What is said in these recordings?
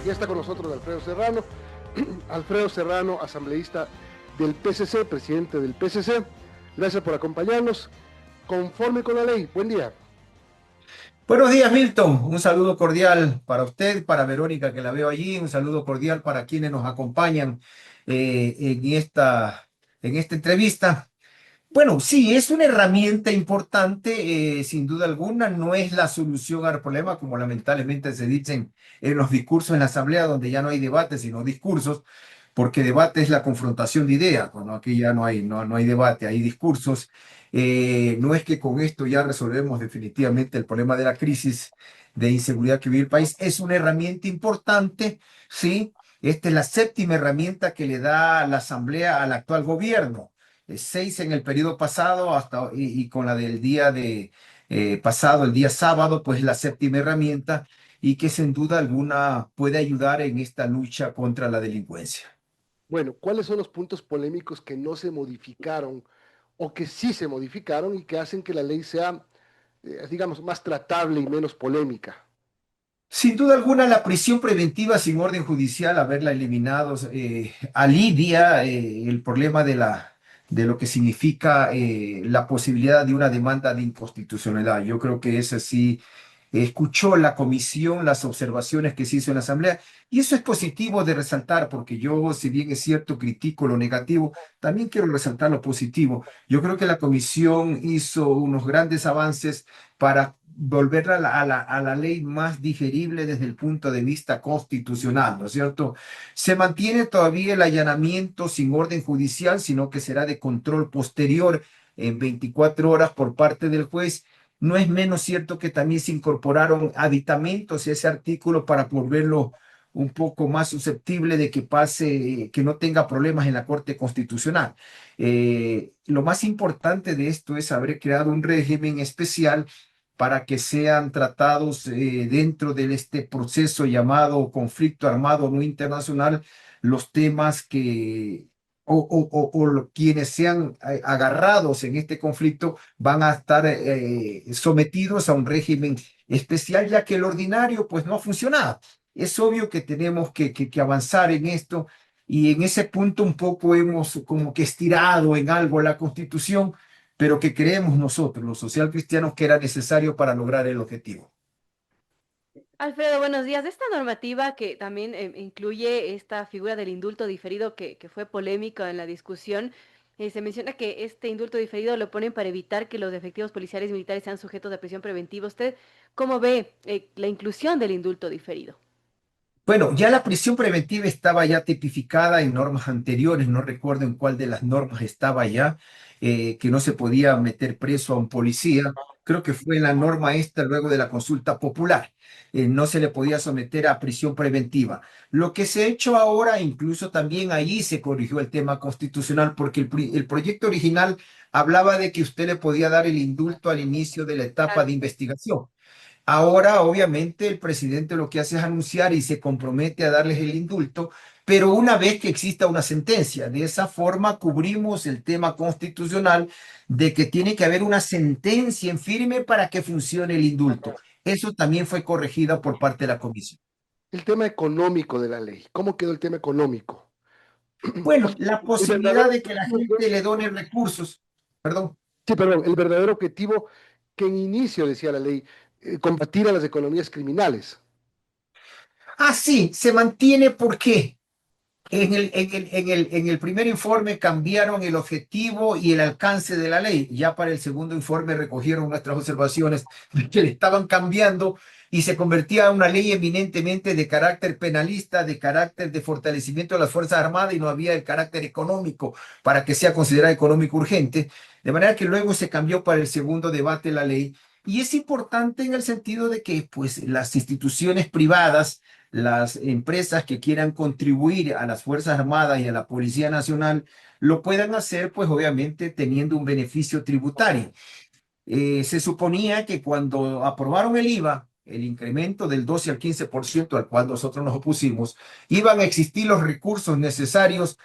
Ya está con nosotros Alfredo Serrano. Alfredo Serrano, asambleísta del PCC, presidente del PCC. Gracias por acompañarnos. Conforme con la ley. Buen día. Buenos días, Milton. Un saludo cordial para usted, para Verónica, que la veo allí. Un saludo cordial para quienes nos acompañan en esta entrevista. Bueno, sí, es una herramienta importante, sin duda alguna. No es la solución al problema, como lamentablemente se dicen en los discursos en la Asamblea, donde ya no hay debate, sino discursos, porque debate es la confrontación de ideas. Bueno, aquí ya no hay debate, hay discursos. No es que con esto ya resolvemos definitivamente el problema de la crisis de inseguridad que vive el país. Es una herramienta importante, sí. Esta es la séptima herramienta que le da la Asamblea al actual gobierno. Seis en el periodo pasado y con la del día pasado, el día sábado, pues la séptima herramienta y que sin duda alguna puede ayudar en esta lucha contra la delincuencia. Bueno, ¿cuáles son los puntos polémicos que no se modificaron o que sí se modificaron y que hacen que la ley sea, digamos, más tratable y menos polémica? Sin duda alguna, la prisión preventiva sin orden judicial, haberla eliminado, alivia el problema de lo que significa la posibilidad de una demanda de inconstitucionalidad. Yo creo que es así. Escuchó la comisión las observaciones que se hizo en la Asamblea y eso es positivo de resaltar porque yo, si bien es cierto, critico lo negativo, también quiero resaltar lo positivo. Yo creo que la comisión hizo unos grandes avances para volver a la ley más digerible desde el punto de vista constitucional, ¿no es cierto? Se mantiene todavía el allanamiento sin orden judicial, sino que será de control posterior en 24 horas por parte del juez. No es menos cierto que también se incorporaron aditamentos a ese artículo para volverlo un poco más susceptible de que pase, que no tenga problemas en la Corte Constitucional. Lo más importante de esto es haber creado un régimen especial para que sean tratados dentro de este proceso llamado conflicto armado no internacional los temas que quienes sean agarrados en este conflicto van a estar sometidos a un régimen especial, ya que el ordinario pues no ha funcionado. Es obvio que tenemos que avanzar en esto y en ese punto un poco hemos como que estirado en algo la Constitución, pero que creemos nosotros, los socialcristianos, que era necesario para lograr el objetivo. Alfredo, buenos días. De esta normativa que también incluye esta figura del indulto diferido que fue polémica en la discusión, se menciona que este indulto diferido lo ponen para evitar que los efectivos policiales y militares sean sujetos de prisión preventiva. ¿Usted cómo ve la inclusión del indulto diferido? Bueno, ya la prisión preventiva estaba ya tipificada en normas anteriores, no recuerdo en cuál de las normas estaba ya, que no se podía meter preso a un policía. Creo que fue en la norma esta luego de la consulta popular. No se le podía someter a prisión preventiva. Lo que se ha hecho ahora, incluso también ahí se corrigió el tema constitucional, porque el proyecto original hablaba de que usted le podía dar el indulto al inicio de la etapa Claro. de investigación. Ahora, obviamente, el presidente lo que hace es anunciar y se compromete a darles el indulto, pero una vez que exista una sentencia. De esa forma cubrimos el tema constitucional de que tiene que haber una sentencia en firme para que funcione el indulto. Eso también fue corregido por parte de la comisión. El tema económico de la ley. ¿Cómo quedó el tema económico? O Bueno, sea, la el posibilidad verdadero de que la objetivo gente es, le done recursos, perdón. sí, perdón, el verdadero objetivo que en inicio decía la ley, combatir a las economías criminales. Ah, sí, se mantiene. ¿Por qué? En el primer informe cambiaron el objetivo y el alcance de la ley. Ya para el segundo informe recogieron nuestras observaciones de que le estaban cambiando y se convertía en una ley eminentemente de carácter penalista, de carácter de fortalecimiento de las Fuerzas Armadas y no había el carácter económico para que sea considerada económico urgente. De manera que luego se cambió para el segundo debate la ley. Y es importante en el sentido de que pues, las instituciones privadas, las empresas que quieran contribuir a las Fuerzas Armadas y a la Policía Nacional lo puedan hacer, pues obviamente teniendo un beneficio tributario. Se suponía que cuando aprobaron el IVA, el incremento del 12 al 15% al cual nosotros nos opusimos, iban a existir los recursos necesarios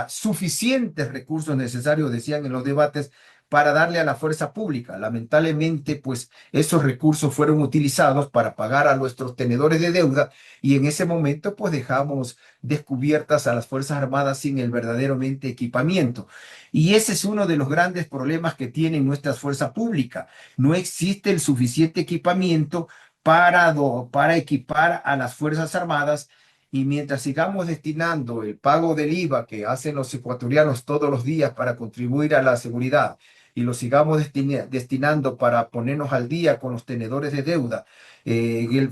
suficientes recursos necesarios, decían en los debates, para darle a la fuerza pública. Lamentablemente, pues esos recursos fueron utilizados para pagar a nuestros tenedores de deuda y en ese momento pues dejamos descubiertas a las Fuerzas Armadas sin el verdaderamente equipamiento. Y ese es uno de los grandes problemas que tienen nuestras fuerzas públicas. No existe el suficiente equipamiento para equipar a las Fuerzas Armadas y mientras sigamos destinando el pago del IVA que hacen los ecuatorianos todos los días para contribuir a la seguridad y lo sigamos destinando para ponernos al día con los tenedores de deuda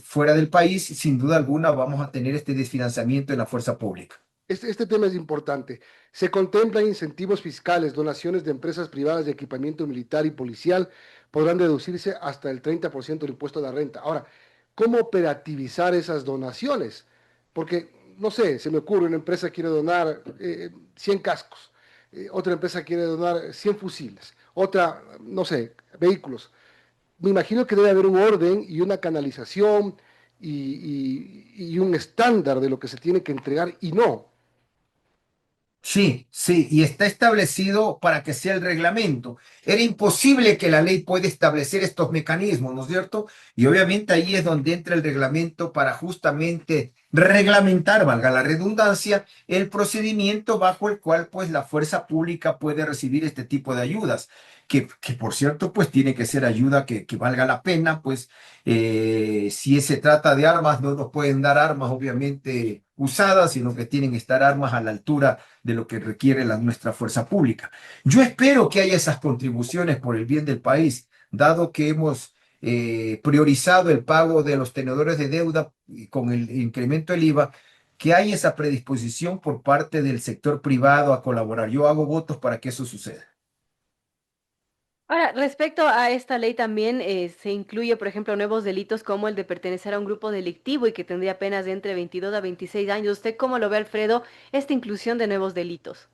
fuera del país, sin duda alguna vamos a tener este desfinanciamiento en la fuerza pública. Este tema es importante. Se contemplan incentivos fiscales, donaciones de empresas privadas de equipamiento militar y policial podrán deducirse hasta el 30% del impuesto a la renta. Ahora, ¿cómo operativizar esas donaciones? Porque, no sé, se me ocurre, una empresa quiere donar 100 cascos, otra empresa quiere donar 100 fusiles, otra, no sé, vehículos. Me imagino que debe haber un orden y una canalización y un estándar de lo que se tiene que entregar y no. Sí, sí, y está establecido para que sea el reglamento. Era imposible que la ley pueda establecer estos mecanismos, ¿no es cierto? Y obviamente ahí es donde entra el reglamento para justamente reglamentar, valga la redundancia, el procedimiento bajo el cual pues la fuerza pública puede recibir este tipo de ayudas. Que por cierto, pues tiene que ser ayuda que valga la pena, pues si se trata de armas, no nos pueden dar armas obviamente usadas, sino que tienen que estar armas a la altura de lo que requiere nuestra fuerza pública. Yo espero que haya esas contribuciones por el bien del país, dado que hemos priorizado el pago de los tenedores de deuda y con el incremento del IVA, que haya esa predisposición por parte del sector privado a colaborar. Yo hago votos para que eso suceda. Ahora, respecto a esta ley también se incluye, por ejemplo, nuevos delitos como el de pertenecer a un grupo delictivo y que tendría penas de entre 22 a 26 años. ¿Usted cómo lo ve, Alfredo, esta inclusión de nuevos delitos?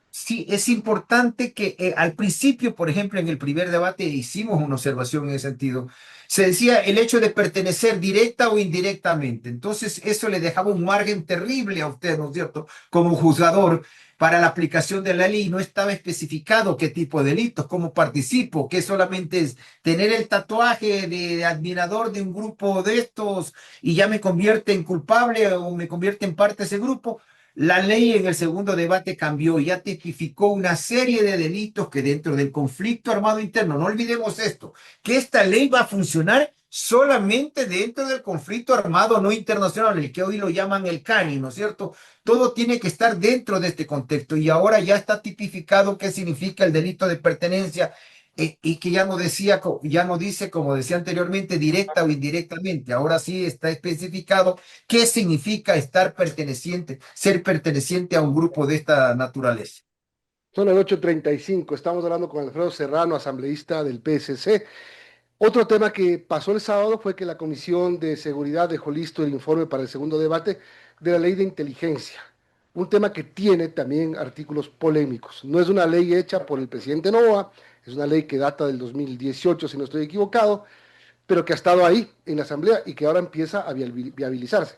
Sí, es importante que al principio, por ejemplo, en el primer debate hicimos una observación en ese sentido. Se decía el hecho de pertenecer directa o indirectamente. Entonces, eso le dejaba un margen terrible a usted, ¿no es cierto? Como juzgador para la aplicación de la ley. No estaba especificado qué tipo de delitos, cómo participo, que solamente es tener el tatuaje de admirador de un grupo de estos y ya me convierte en culpable o me convierte en parte de ese grupo. La ley en el segundo debate cambió y ya tipificó una serie de delitos que dentro del conflicto armado interno, no olvidemos esto, que esta ley va a funcionar solamente dentro del conflicto armado no internacional, el que hoy lo llaman el CANI, ¿no es cierto? Todo tiene que estar dentro de este contexto y ahora ya está tipificado qué significa el delito de pertenencia y que ya no decía, ya no dice, como decía anteriormente, directa o indirectamente. Ahora sí está especificado qué significa estar perteneciente, ser perteneciente a un grupo de esta naturaleza. Son las 8:35. Estamos hablando con Alfredo Serrano, asambleísta del PSC. Otro tema que pasó el sábado fue que la Comisión de Seguridad dejó listo el informe para el segundo debate de la ley de inteligencia. Un tema que tiene también artículos polémicos. No es una ley hecha por el presidente Novoa, es una ley que data del 2018, si no estoy equivocado, pero que ha estado ahí en la Asamblea y que ahora empieza a viabilizarse.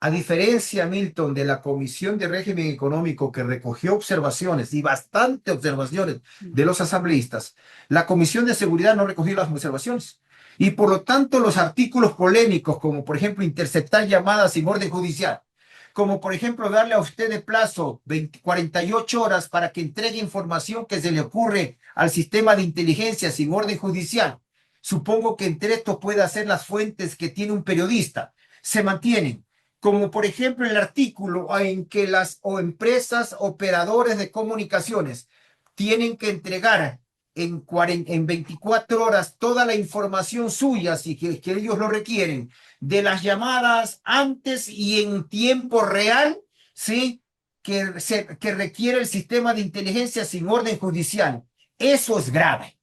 A diferencia, Milton, de la Comisión de Régimen Económico que recogió observaciones y bastante observaciones de los asambleístas, la Comisión de Seguridad no recogió las observaciones. Y por lo tanto, los artículos polémicos, como por ejemplo interceptar llamadas sin orden judicial, como por ejemplo darle a usted de plazo 48 horas para que entregue información que se le ocurre al sistema de inteligencia sin orden judicial. Supongo que entre esto puede ser las fuentes que tiene un periodista. Se mantienen como por ejemplo el artículo en que las empresas operadores de comunicaciones tienen que entregar en 24 horas toda la información suya, si que ellos lo requieren, de las llamadas antes y en tiempo real, ¿sí? Que requiere el sistema de inteligencia sin orden judicial. Eso es grave.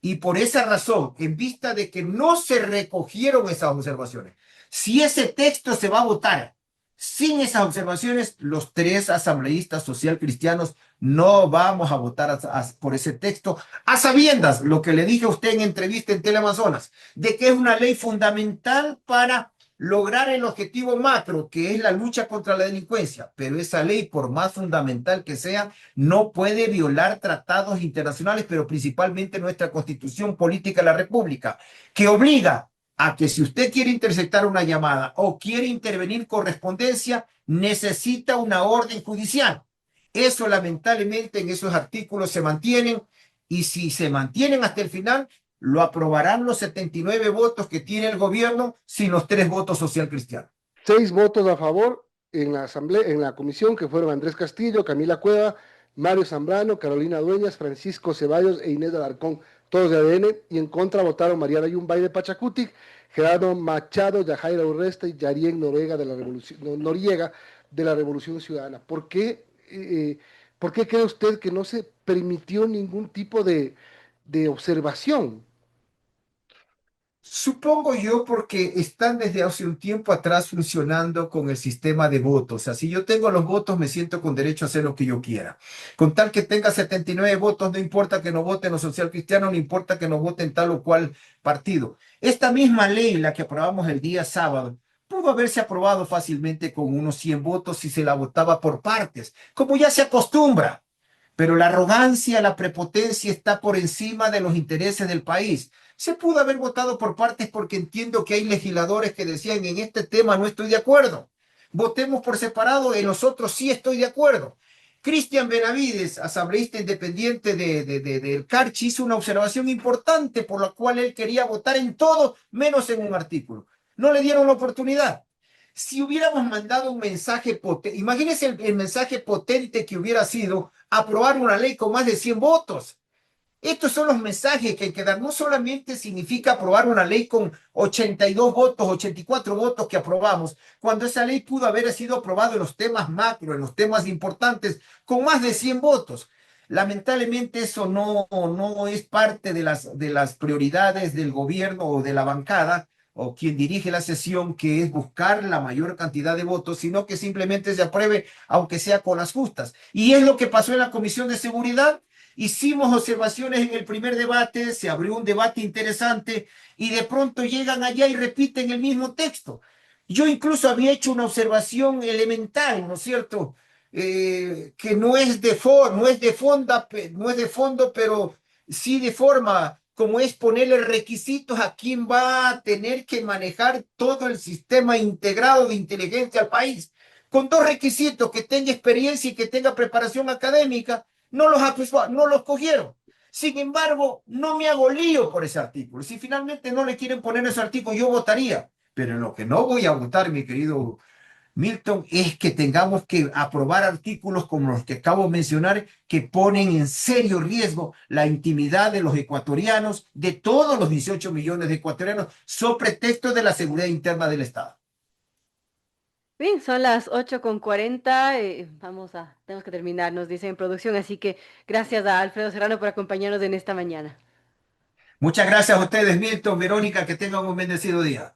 Y por esa razón, en vista de que no se recogieron esas observaciones, si ese texto se va a votar sin esas observaciones, los tres asambleístas social cristianos no vamos a votar por ese texto, a sabiendas, lo que le dije a usted en entrevista en Teleamazonas, de que es una ley fundamental para lograr el objetivo macro, que es la lucha contra la delincuencia. Pero esa ley, por más fundamental que sea, no puede violar tratados internacionales, pero principalmente nuestra Constitución Política de la República, que obliga a que si usted quiere interceptar una llamada o quiere intervenir correspondencia, necesita una orden judicial. Eso lamentablemente en esos artículos se mantienen, y si se mantienen hasta el final, lo aprobarán los 79 votos que tiene el gobierno sin los 3 votos social cristiano. 6 votos a favor en la asamblea, en la comisión, que fueron Andrés Castillo, Camila Cueva, Mario Zambrano, Carolina Dueñas, Francisco Ceballos e Inés Alarcón, todos de ADN, y en contra votaron Mariana Yumbay de Pachacutic, Gerardo Machado, Yajaira Urresta y Yarien Noriega de la Revolución Ciudadana. ¿Por qué cree usted que no se permitió ningún tipo de observación? Supongo yo porque están desde hace un tiempo atrás funcionando con el sistema de votos. O sea, si yo tengo los votos, me siento con derecho a hacer lo que yo quiera. Con tal que tenga 79 votos, no importa que no voten los social cristianos, no importa que no voten tal o cual partido. Esta misma ley, la que aprobamos el día sábado, pudo haberse aprobado fácilmente con unos 100 votos si se la votaba por partes, como ya se acostumbra. Pero la arrogancia, la prepotencia está por encima de los intereses del país. Se pudo haber votado por partes porque entiendo que hay legisladores que decían en este tema no estoy de acuerdo. Votemos por separado, en los otros sí estoy de acuerdo. Cristian Benavides, asambleísta independiente del Carchi, hizo una observación importante por la cual él quería votar en todo menos en un artículo. No le dieron la oportunidad. Si hubiéramos mandado un mensaje potente, imagínense el mensaje potente que hubiera sido aprobar una ley con más de 100 votos. Estos son los mensajes que hay que dar. No solamente significa aprobar una ley con 82 votos, 84 votos que aprobamos, cuando esa ley pudo haber sido aprobada en los temas macro, en los temas importantes, con más de 100 votos. Lamentablemente eso no es parte de las prioridades del gobierno o de la bancada o quien dirige la sesión, que es buscar la mayor cantidad de votos, sino que simplemente se apruebe, aunque sea con las justas. Y es lo que pasó en la Comisión de Seguridad. Hicimos observaciones en el primer debate, se abrió un debate interesante y de pronto llegan allá y repiten el mismo texto. Yo incluso había hecho una observación elemental, ¿no es cierto? Que no es de no es de fondo, pero sí de forma, como es ponerle requisitos a quién va a tener que manejar todo el sistema integrado de inteligencia al país. Con 2 requisitos: que tenga experiencia y que tenga preparación académica. No los cogieron. Sin embargo, no me hago lío por ese artículo. Si finalmente no le quieren poner ese artículo, yo votaría. Pero en lo que no voy a votar, mi querido Milton, es que tengamos que aprobar artículos como los que acabo de mencionar, que ponen en serio riesgo la intimidad de los ecuatorianos, de todos los 18 millones de ecuatorianos, sobre pretexto de la seguridad interna del Estado. Bien, son las 8:40. Tenemos que terminar, nos dice en producción, así que gracias a Alfredo Serrano por acompañarnos en esta mañana. Muchas gracias a ustedes, Milton, Verónica, que tengan un bendecido día.